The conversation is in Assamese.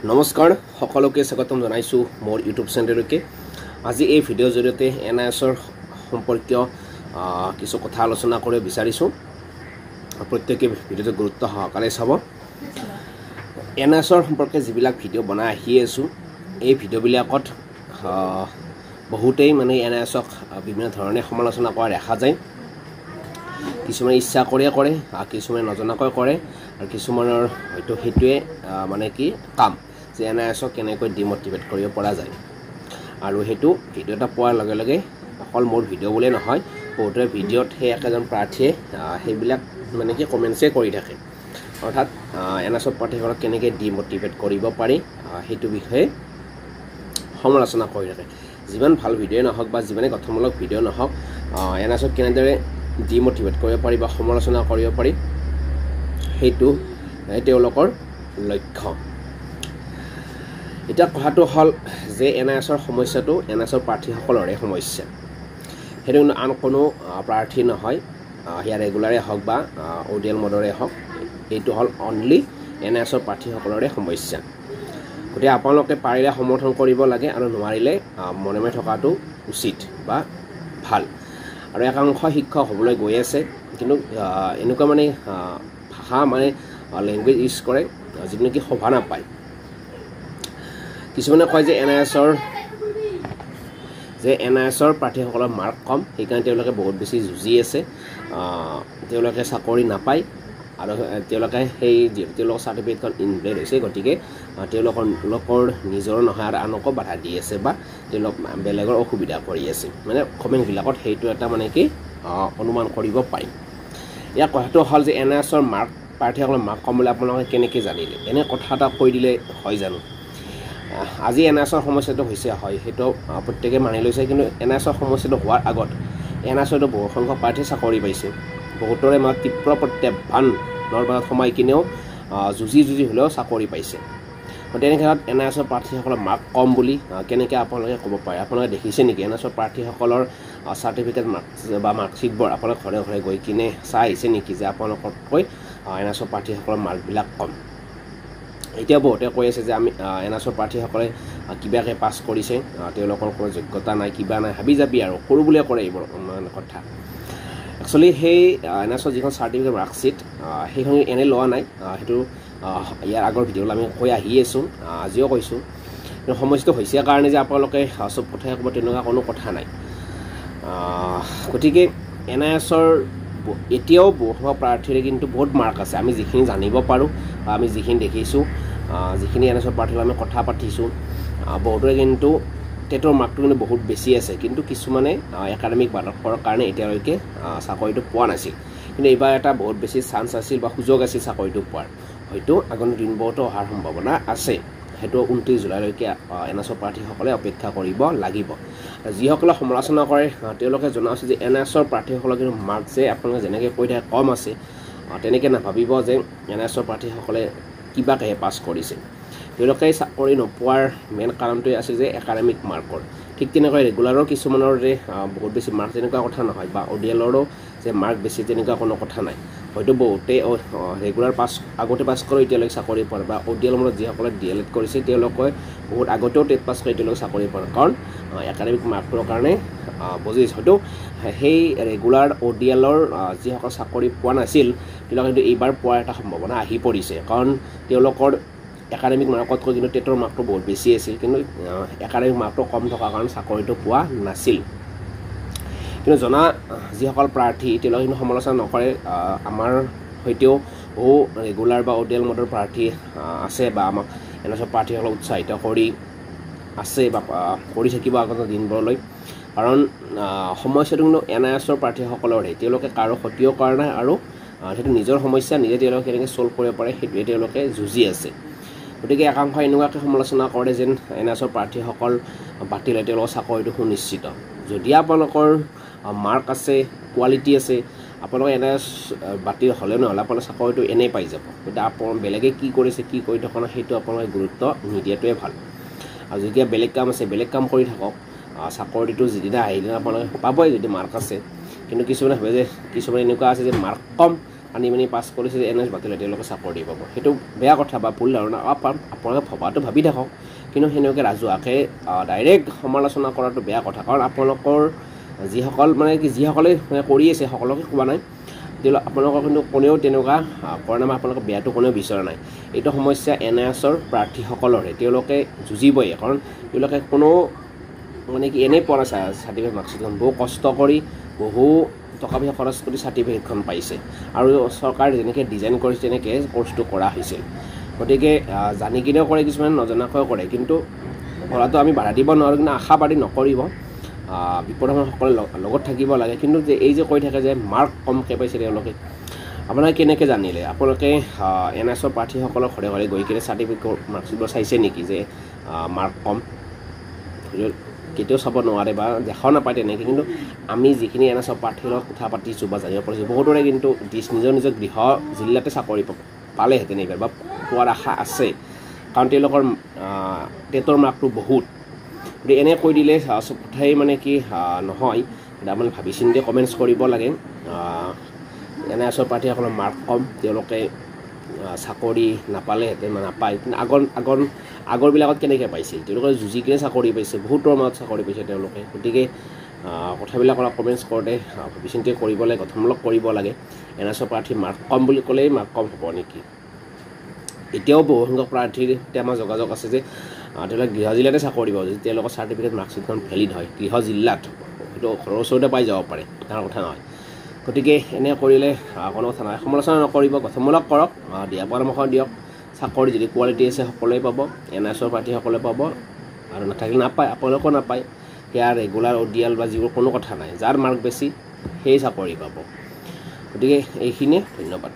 নমস্কাৰ সকলোকে স্বাগতম জনাইছো মোৰ ইউটিউব চেনেললৈকে আজি এই ভিডিঅ'ৰ জৰিয়তে এনআইএছৰ সম্পৰ্কীয় কিছু কথা আলোচনা কৰিব বিচাৰিছো প্ৰত্যেককে ভিডিঅ'টো গুৰুত্ব সহকাৰে চাব এনআইএছৰ সম্পৰ্কে যিবিলাক ভিডিঅ' বনাই আহি আছো এই ভিডিঅ'বিলাকত বহুতেই মানে এনআইএছক বিভিন্ন ধৰণে সমালোচনা কৰা দেখা যায় কিছুমানে ইচ্ছা কৰে কিছুমানে নজনাকৈ কৰে আৰু কিছুমানৰ হয়তো হেতুৱে মানে কি কাম যে এনআইএছক কেনেকৈ ডিমোটিভেট কৰিব পৰা যায় আৰু হেতু ভিডিঅ' এটা পোৱাৰ লগে লগে অকল মোৰ ভিডিঅ' বলে নহয় বহুতৰ ভিডিঅ'ত হে একজন প্ৰাৰ্থীয়ে হেবিলাক মানে কি কমেন্টছে কৰি থাকে অৰ্থাৎ এনআইএছৰ প্ৰাৰ্থীসকলক কেনেকৈ ডিমোটিভেট কৰিব পাৰি হেতু বিষয়ে সমালোচনা কৰি থাকে যিমান ভাল ভিডিঅ' নহওক বা যিমানে গঠনমূলক ভিডিঅ' নহওক এনআইএছক কেনেদৰে ডিমোটিভেট কৰিব পাৰি বা সমালোচনা কৰিব পাৰি হেতু তেওঁলোকৰ লক্ষ্য এটা কথাটো হল যে এনআইএছৰ সমস্যাটো এনআইএছৰ প্ৰাৰ্থীসকলৰে সমস্যা হেতু আন কোনো প্ৰাৰ্থী নহয় হিয়া ৰেগুলাৰে হওক বা ওডিএল মডৰে হওক এইটো হল অনলি এনআইএছৰ প্ৰাৰ্থীসকলৰে সমস্যা গতিকে আপোনালোকে পাৰিলে সমৰ্থন কৰিব লাগে আৰু নোৱাৰিলে মনে মনে থকাটো উচিত বা ভাল আৰু একাংশ শিক্ষক হ'বলৈ গৈ আছে কিন্তু এনেকুৱা মানে ভাষা মানে ল্যাঙ্গুৱেজ ইউজ কৰে যিটো নেকি শোভা নাপায় কিছুমানে কয় যে এনআইএছৰ প্ৰাৰ্থীসকলৰ মাৰ্ক কম সেইকাৰণে তেওঁলোকে বহুত বেছি যুঁজি আছে তেওঁলোকে চাকৰি নাপায় আৰু তেওঁলোকে সেই তেওঁলোকৰ চাৰ্টিফিকেটখন ইনভেলিড হৈছে গতিকে তেওঁলোকৰ নিজৰ নহয় আৰু আনকো বাধা দি আছে বা তেওঁলোক বেলেগৰ অসুবিধা কৰি আছে মানে কমেন্টবিলাকত সেইটো এটা মানে কি অনুমান কৰিব পাৰি ইয়াৰ কথাটো হল যে এনআইএছৰ মাৰ্ক প্ৰাৰ্থীসকলৰ মাৰ্ক কম বুলি আপোনালোকে কেনেকৈ জানিলে এনে কথা এটা কৈ দিলে হয় জানো আজি এনআইএছৰ সমস্যাটো হৈছে হয় সেইটো প্ৰত্যেকে মানি লৈছে কিন্তু এনআইএছৰ সমস্যাটো হোৱাৰ আগত এনআইএছৰ বহু সংখ্যক প্ৰাৰ্থী চাকৰি পাইছে বহুতৰে মানে তীব্ৰ প্ৰত্যাহ্বানৰ মাজত সোমাই কিনেও যুঁজি হ'লেও চাকৰি পাইছে তেনেক্ষেত্ৰত এনআইএছৰ প্ৰাৰ্থীসকলৰ মাৰ্ক কম বুলি কেনেকৈ আপোনালোকে ক'ব পাৰে আপোনালোকে দেখিছে নেকি এনআইএছৰ প্ৰাৰ্থীসকলৰ চাৰ্টিফিকেট বা মাৰ্কশ্বিটবোৰ আপোনালোকে ঘৰে ঘৰে গৈ কিনে চাই আহিছে নেকি যে আপোনালোকতকৈ এনআইএছৰ প্ৰাৰ্থীসকলৰ মাৰ্কবিলাক কম এতিয়া বহুতে কৈ আছে যে আমি এনআইএছৰ প্ৰাৰ্থীসকলে কিবাকে পাছ কৰিছে তেওঁলোকৰ কোনো যোগ্যতা নাই কিবা নাই হাবি যাবি আৰু সৰু বুলিয়ে কৰে এইবোৰ কথা একচুৱেলি সেই এনআইএছৰ যিখন চাৰ্টিফিকেট মাৰ্কশ্বিট সেইখন এনে লোৱা নাই সেইটো ইয়াৰ আগৰ ভিডিঅ'লৈ আমি কৈ আহি আছোঁ আজিও কৈছোঁ কিন্তু সমস্যাটো হৈছে কাৰণে যে আপোনালোকে চব কথাই ক'ব তেনেকুৱা কোনো কথা নাই গতিকে এনআইএছৰ এতিয়াও বহু প্ৰাৰ্থীৰে কিন্তু বহুত মাৰ্ক আছে আমি যিখিনি জানিব পাৰোঁ বা আমি যিখিনি দেখিছোঁ যিখিনি এনআইএছৰ প্ৰাৰ্থীৰ আমি কথা পাতিছোঁ বহুতৰে কিন্তু টেটৰ মাৰ্কটো কিন্তু বহুত বেছি আছে কিন্তু কিছুমানে একাডেমিক বাধকৰ কাৰণে এতিয়ালৈকে চাকৰিটো পোৱা নাছিল কিন্তু এইবাৰ এটা বহুত বেছি চান্স আছিল বা সুযোগ আছিল চাকৰিটো পোৱাৰ হয়তো আগন্তুক দিনবোৰতো অহাৰ সম্ভাৱনা আছে সেইটো 29 জুলাইলৈকে এনআইএছৰ প্ৰাৰ্থীসকলে অপেক্ষা কৰিব লাগিব যিসকলে সমালোচনা কৰে তেওঁলোকে জনা উচিত যে এনআইএছৰ প্ৰাৰ্থীসকলৰ কিন্তু মাৰ্ক যে আপোনালোকে যেনেকৈ কৈ থাকে কম আছে তেনেকৈ নাভাবিব যে এনআইএছৰ প্ৰাৰ্থীসকলে কিবাকে পাছ কৰিছে তেওঁলোকে চাকৰি নোপোৱাৰ মেইন কাৰণটোৱে আছে যে একাডেমিক মাৰ্কৰ ঠিক তেনেকৈ ৰেগুলাৰৰ কিছুমানৰ যে বহুত বেছি মাৰ্ক তেনেকুৱা কথা নহয় বা ওডিএলৰো যে মাৰ্ক বেছি তেনেকুৱা কোনো কথা নাই হয়তো বহুতে ৰেগুলাৰ আগতে পাছ কৰি এতিয়ালৈকে চাকৰি পায় বা ওডিএল মূলত যিসকলে ডিএলএড কৰিছে তেওঁলোকে বহুত আগতেও টেট পাছ কৰি এতিয়ালৈকে চাকৰি পায় কাৰণ একাডেমিক মাৰ্কৰ কাৰণে বুজিছে হয়তো সেই ৰেগুলাৰ ওডিএলৰ যিসকল চাকৰি পোৱা নাছিল তেওঁলোকে কিন্তু এইবাৰ পোৱাৰ এটা সম্ভাৱনা আহি পৰিছে কাৰণ তেওঁলোকৰ একাডেমিক মাৰ্কতকৈ কিন্তু টেটৰ মাৰ্কটো বহুত বেছি আছিল কিন্তু একাডেমিক মাৰ্কটো কম থকাৰ কাৰণে চাকৰিটো পোৱা নাছিল কিন্তু জনা যিসকল প্ৰাৰ্থী তেওঁলোকে কিন্তু সমালোচনা নকৰে আমাৰ সৈতেও বহু ৰেগুলাৰ বা ওডিএল মডৰ প্ৰাৰ্থী আছে বা আমাক এনআইএছৰ প্ৰাৰ্থীসকলক উৎসাহিত কৰি আছে বা কৰি থাকিব আগন্তুক দিনবোৰলৈ কাৰণ সমস্যাটো কিন্তু এনআইএছৰ প্ৰাৰ্থীসকলৰহে তেওঁলোকে কাৰো ক্ষতিও কৰা নাই আৰু সেইটো নিজৰ সমস্যা নিজে তেওঁলোকে কেনেকৈ ছল্ভ কৰিব পাৰে সেইটোৱে তেওঁলোকে যুঁজি আছে গতিকে একাংশ এনেকুৱাকৈ সমালোচনা কৰে যেন এনআইএছৰ প্ৰাৰ্থীসকল বাতিল হয় তেওঁলোকৰ চাকৰিটো সুনিশ্চিত যদি আপোনালোকৰ মাৰ্ক আছে কোৱালিটি আছে আপোনালোকে এনআইএছ বাতিল হ'লে নহ'লে আপোনাৰ চাকৰিটো এনেই পাই যাব গতিকে আপোনাৰ বেলেগে কি কৰিছে কি কৰি থকা নাই সেইটো আপোনালোকে গুৰুত্ব নিদিয়াটোৱে ভাল আৰু যেতিয়া বেলেগ কাম আছে বেলেগ কাম কৰি থাকক চাকৰিটো যিদিনা আহিলে আপোনালোকে পাবই যদি মাৰ্ক আছে কিন্তু কিছুমানে ভাবে যে কিছুমানে এনেকুৱা আছে যে মাৰ্ক কম আনি মানি পাছ কৰিছে যে NS বাতিল তেওঁলোকে চাকৰি পাব সেইটো বেয়া কথা বা ভুল ধাৰণা আপোনালোকে ভবাটো ভাবি থাকক কিন্তু সেনেকৈ ৰাজহুৱাকৈ ডাইৰেক্ট সমালোচনা কৰাটো বেয়া কথা কাৰণ আপোনালোকৰ যিসকল মানে কি যিসকলে মানে কৰি আছে সকলোকে কোৱা নাই আপোনালোকৰ কিন্তু কোনেও তেনেকুৱা কৰা নাই আপোনালোকে বেয়াটো কোনেও বিচৰা নাই এইটো সমস্যা NSৰ প্ৰাৰ্থীসকলৰহে তেওঁলোকে যুঁজিবই কাৰণ তেওঁলোকে কোনো মানে কি এনেই পোৱা নাই চাৰ্টিফিকেট মাৰ্কশ্বিটখন বহু কষ্ট কৰি বহু টকা পইচা খৰচ কৰি চাৰ্টিফিকেটখন পাইছে আৰু চৰকাৰে যেনেকৈ ডিজাইন কৰিছে তেনেকৈ কোৰ্চটো কৰা হৈছিল গতিকে জানি কিনেও কৰে কিছুমানে নজনাকৈও কৰে কিন্তু কৰাটো আমি বাধা দিব নোৱাৰোঁ কিন্তু আশাবাদী নকৰিব বিপদৰ সময়ত সকলোৱে লগত থাকিব লাগে কিন্তু যে এই যে কৈ থাকে যে মাৰ্ক কমকৈ পাইছে তেওঁলোকে আপোনালোকে কেনেকৈ জানিলে আপোনালোকে NSৰ প্ৰাৰ্থীসকলৰ ঘৰে ঘৰে গৈ কিনে চাৰ্টিফিকেট মাৰ্কশ্বিটবোৰ চাইছে নেকি যে মাৰ্ক কম কেতিয়াও চাব নোৱাৰে বা দেখাও নাপায় তেনেকৈ কিন্তু আমি যিখিনি NSৰ প্ৰাৰ্থীৰ লগত কথা পাতিছোঁ বা জানিব পাৰিছোঁ বহুতৰে কিন্তু নিজৰ নিজৰ গৃহ জিলাতে চাকৰি পালেহেঁতেন এইবাৰ বা পোৱাৰ আশা আছে কাৰণ তেওঁলোকৰ টেটৰ মাৰ্কটো বহুত গতিকে এনে কৈ দিলে চব কথাই মানে কি নহয় মানে ভাবি চিন্তি কমেণ্টছ কৰিব লাগে NSৰ প্ৰাৰ্থীসকলৰ মাৰ্ক কম তেওঁলোকে চাকৰি নাপালেহেঁতেন নাপায় কিন্তু আগৰবিলাকত কেনেকৈ পাইছিল তেওঁলোকে যুঁজি কিনে চাকৰি পাইছে বহুতৰ মাজত চাকৰি পাইছে তেওঁলোকে গতিকে কথাবিলাক অলপ কমেণ্টছ কৰোঁতে ভাবি চিন্তি কৰিব লাগে গঠনমূলক কৰিব লাগে NSৰ প্ৰাৰ্থী মাৰ্ক কম বুলি ক'লেই মাৰ্ক কম হ'ব নেকি এতিয়াও বহুসংখ্যক প্ৰাৰ্থীৰ আমাৰ যোগাযোগ আছে যে তেওঁলোকে গৃহ জিলাতে চাকৰি পাব যদি তেওঁলোকৰ চাৰ্টিফিকেট মাৰ্কশ্বিটখন ভেলিড হয় গৃহ জিলাত সেইটো ঘৰৰ ওচৰতে পাই যাব পাৰে ডাঙৰ কথা নহয় গতিকে এনে কৰিলে কোনো কথা নহয় সমালোচনা নকৰিব গঠনমূলক কৰক দিয়া পৰামৰ্শ দিয়ক চাকৰি যদি কোৱালিটি আছে সকলোৱে পাব NSৰ প্ৰাৰ্থীসকলে পাব আৰু নাথাকিলে নাপায় আপোনালোকেও নাপায় সেয়া ৰেগুলাৰ ODL বা যিবোৰ কোনো কথা নাই যাৰ মাৰ্ক বেছি সেই চাকৰি পাব গতিকে এইখিনিয়ে ধন্যবাদ